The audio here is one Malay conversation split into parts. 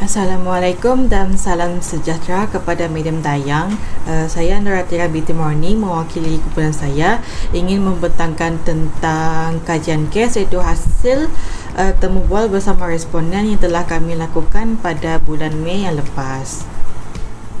Assalamualaikum dan salam sejahtera kepada medium Dayang. Saya Nuratira binti Morni, mewakili kumpulan saya ingin membentangkan tentang kajian kes, iaitu hasil temu bual bersama responden yang telah kami lakukan pada bulan Mei yang lepas.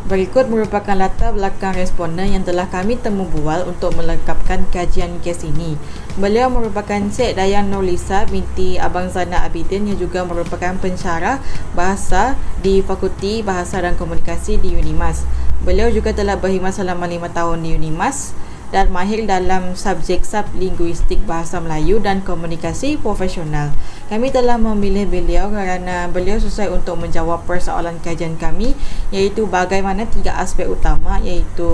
Berikut merupakan latar belakang responden yang telah kami temu bual untuk melengkapkan kajian kes ini. Beliau merupakan Cik Dayang Nurlisa binti Abang Zana Abidin yang juga merupakan pensyarah bahasa di Fakulti Bahasa dan Komunikasi di UNIMAS. Beliau juga telah berkhidmat selama 5 tahun di UNIMAS dan mahir dalam subjek sublinguistik bahasa Melayu dan komunikasi profesional. Kami telah memilih beliau kerana beliau sesuai untuk menjawab persoalan kajian kami, iaitu bagaimana 3 aspek utama, iaitu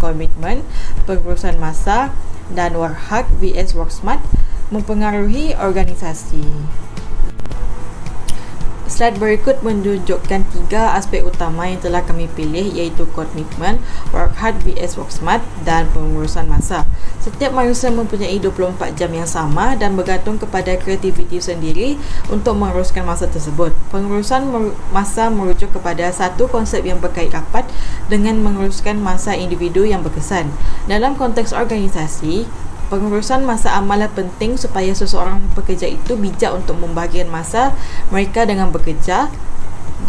komitmen, pengurusan masa dan work hard vs work smart mempengaruhi organisasi. Slide berikut menunjukkan 3 aspek utama yang telah kami pilih, iaitu komitmen, work hard vs work smart dan pengurusan masa. Setiap manusia mempunyai 24 jam yang sama dan bergantung kepada kreativiti sendiri untuk menguruskan masa tersebut. Pengurusan masa merujuk kepada satu konsep yang berkait rapat dengan menguruskan masa individu yang berkesan. Dalam konteks organisasi, pengurusan masa amatlah penting supaya seseorang pekerja itu bijak untuk membahagikan masa mereka dengan bekerja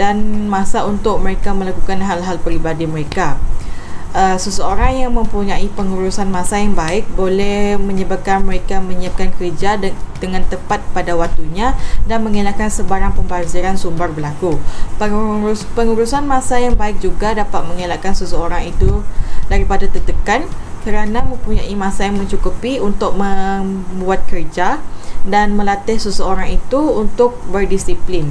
dan masa untuk mereka melakukan hal-hal peribadi mereka. Seseorang yang mempunyai pengurusan masa yang baik boleh menyebabkan mereka menyiapkan kerja dengan tepat pada waktunya dan mengelakkan sebarang pembaziran sumber berlaku. Pengurusan masa yang baik juga dapat mengelakkan seseorang itu daripada tertekan kerana mempunyai masa yang mencukupi untuk membuat kerja dan melatih seseorang itu untuk berdisiplin.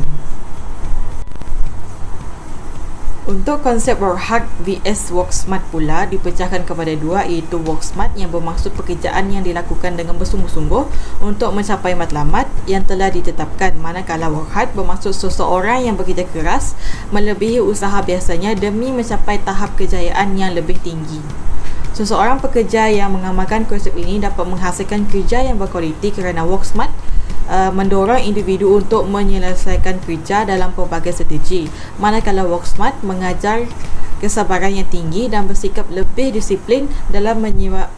Untuk konsep work hard vs work smart pula dipecahkan kepada 2, iaitu work smart yang bermaksud pekerjaan yang dilakukan dengan bersungguh-sungguh untuk mencapai matlamat yang telah ditetapkan, manakala work hard bermaksud seseorang yang bekerja keras melebihi usaha biasanya demi mencapai tahap kejayaan yang lebih tinggi. Seseorang pekerja yang mengamalkan konsep ini dapat menghasilkan kerja yang berkualiti kerana work smart mendorong individu untuk menyelesaikan kerja dalam pelbagai strategi, manakala work smart mengajar kesabaran yang tinggi dan bersikap lebih disiplin dalam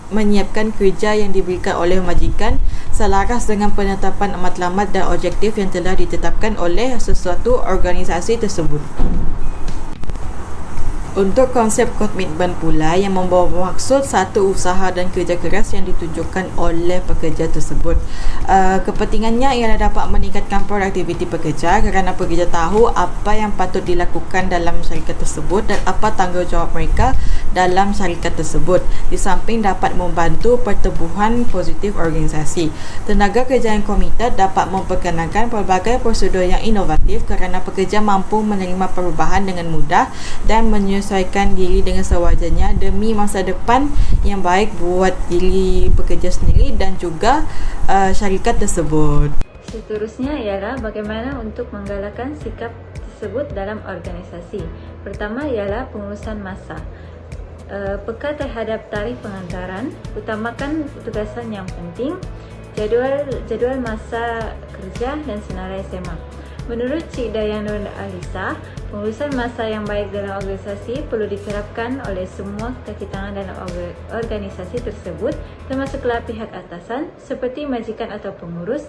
menyiapkan kerja yang diberikan oleh majikan selaras dengan penetapan matlamat dan objektif yang telah ditetapkan oleh sesuatu organisasi tersebut. Untuk konsep komitmen pula yang membawa maksud satu usaha dan kerja keras yang ditunjukkan oleh pekerja tersebut. Kepentingannya ialah dapat meningkatkan produktiviti pekerja kerana pekerja tahu apa yang patut dilakukan dalam syarikat tersebut dan apa tanggungjawab mereka dalam syarikat tersebut. Di samping dapat membantu pertumbuhan positif organisasi. Tenaga kerja yang komited dapat memperkenalkan pelbagai prosedur yang inovatif kerana pekerja mampu menerima perubahan dengan mudah dan menyesuaikan diri dengan sewajarnya demi masa depan yang baik buat diri pekerja sendiri dan juga syarikat tersebut. Seterusnya ialah bagaimana untuk menggalakkan sikap tersebut dalam organisasi. Pertama ialah pengurusan masa. Peka terhadap tarikh penganggaran, utamakan tugasan yang penting, jadual masa kerja dan senarai semak. Menurut Cik Dayang Nurlisa, pengurusan masa yang baik dalam organisasi perlu diterapkan oleh semua kaki tangan dalam organisasi tersebut, termasuklah pihak atasan seperti majikan atau pengurus,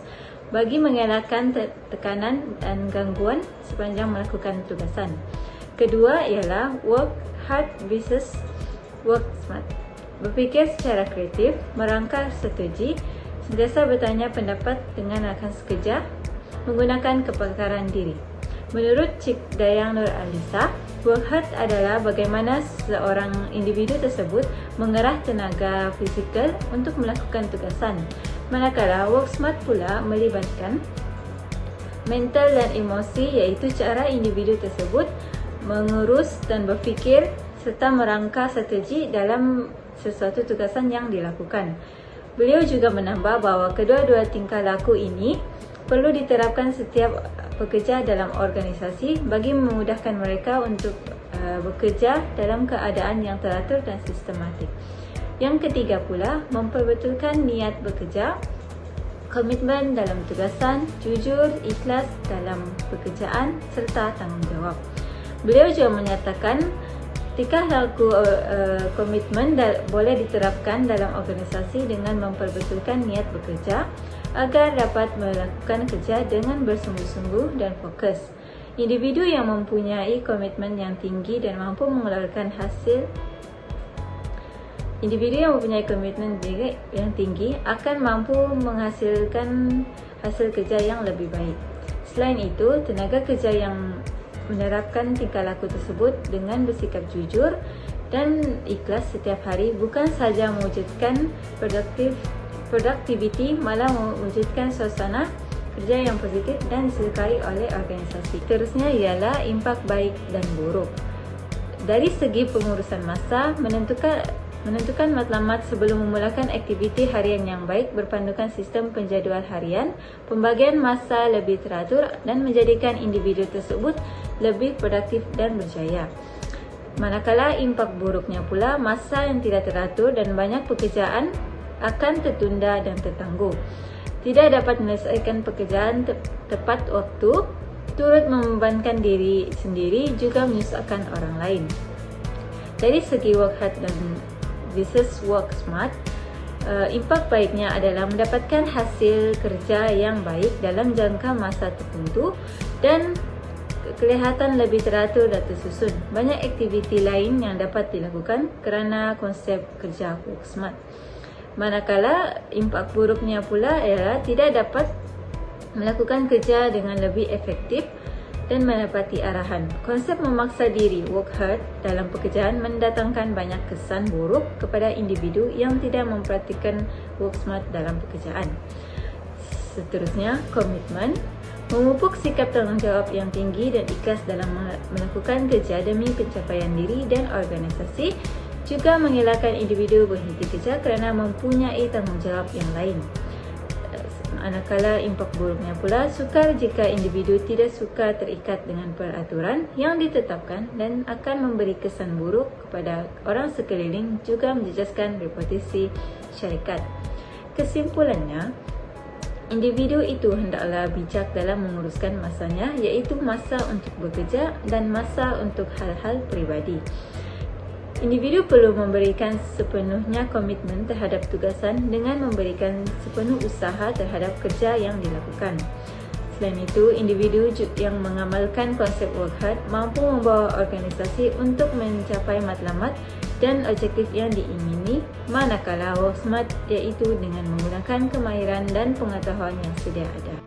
bagi mengelakkan tekanan dan gangguan sepanjang melakukan tugasan. Kedua ialah work hard versus work smart. Berfikir secara kreatif, merangka strategi, sentiasa bertanya pendapat dengan rakan sekerja, menggunakan kepakaran diri. Menurut Cik Dayang Nurlisa, work hard adalah bagaimana seorang individu tersebut mengerah tenaga fizikal untuk melakukan tugasan, manakala work smart pula melibatkan mental dan emosi, iaitu cara individu tersebut mengurus dan berfikir serta merangka strategi dalam sesuatu tugasan yang dilakukan. Beliau juga menambah bahawa kedua-dua tingkah laku ini perlu diterapkan setiap pekerja dalam organisasi bagi memudahkan mereka untuk bekerja dalam keadaan yang teratur dan sistematik. Yang ketiga pula, memperbetulkan niat bekerja, komitmen dalam tugasan, jujur, ikhlas dalam pekerjaan serta tanggungjawab. Beliau juga menyatakan tingkah laku komitmen boleh diterapkan dalam organisasi dengan memperbetulkan niat bekerja agar dapat melakukan kerja dengan bersungguh-sungguh dan fokus. Individu yang mempunyai komitmen yang tinggi dan mampu mengeluarkan hasil yang tinggi akan mampu menghasilkan hasil kerja yang lebih baik. Selain itu, tenaga kerja yang menerapkan tingkah laku tersebut dengan bersikap jujur dan ikhlas setiap hari bukan sahaja mewujudkan produktiviti, malah mewujudkan suasana kerja yang positif dan disukai oleh organisasi. Terusnya ialah impak baik dan buruk. Dari segi pengurusan masa, menentukan matlamat sebelum memulakan aktiviti harian yang baik berpandukan sistem penjadual harian, pembagian masa lebih teratur dan menjadikan individu tersebut lebih produktif dan berjaya. Manakala impak buruknya pula, masa yang tidak teratur dan banyak pekerjaan akan tertunda dan tertangguh. Tidak dapat menyelesaikan pekerjaan tepat waktu, turut membebankan diri sendiri juga menyusahkan orang lain. Dari segi work hard dan versus work smart, impak baiknya adalah mendapatkan hasil kerja yang baik dalam jangka masa tertentu dan kelihatan lebih teratur dan tersusun. Banyak aktiviti lain yang dapat dilakukan kerana konsep kerja work smart. Manakala impak buruknya pula ialah tidak dapat melakukan kerja dengan lebih efektif dan menepati arahan. Konsep memaksa diri work hard dalam pekerjaan mendatangkan banyak kesan buruk kepada individu yang tidak mempraktikkan work smart dalam pekerjaan. Seterusnya, komitmen memupuk sikap tanggungjawab yang tinggi dan ikhlas dalam melakukan kerja demi pencapaian diri dan organisasi, juga mengelakkan individu berhenti kerja kerana mempunyai tanggungjawab yang lain. Manakala impak buruknya pula, sukar jika individu tidak suka terikat dengan peraturan yang ditetapkan dan akan memberi kesan buruk kepada orang sekeliling, juga menjejaskan reputasi syarikat. Kesimpulannya, individu itu hendaklah bijak dalam menguruskan masanya, iaitu masa untuk bekerja dan masa untuk hal-hal peribadi. Individu perlu memberikan sepenuhnya komitmen terhadap tugasan dengan memberikan sepenuh usaha terhadap kerja yang dilakukan. Selain itu, individu yang mengamalkan konsep work hard mampu membawa organisasi untuk mencapai matlamat dan objektif yang diingini, manakala work smart iaitu dengan menggunakan kemahiran dan pengetahuan yang sedia ada.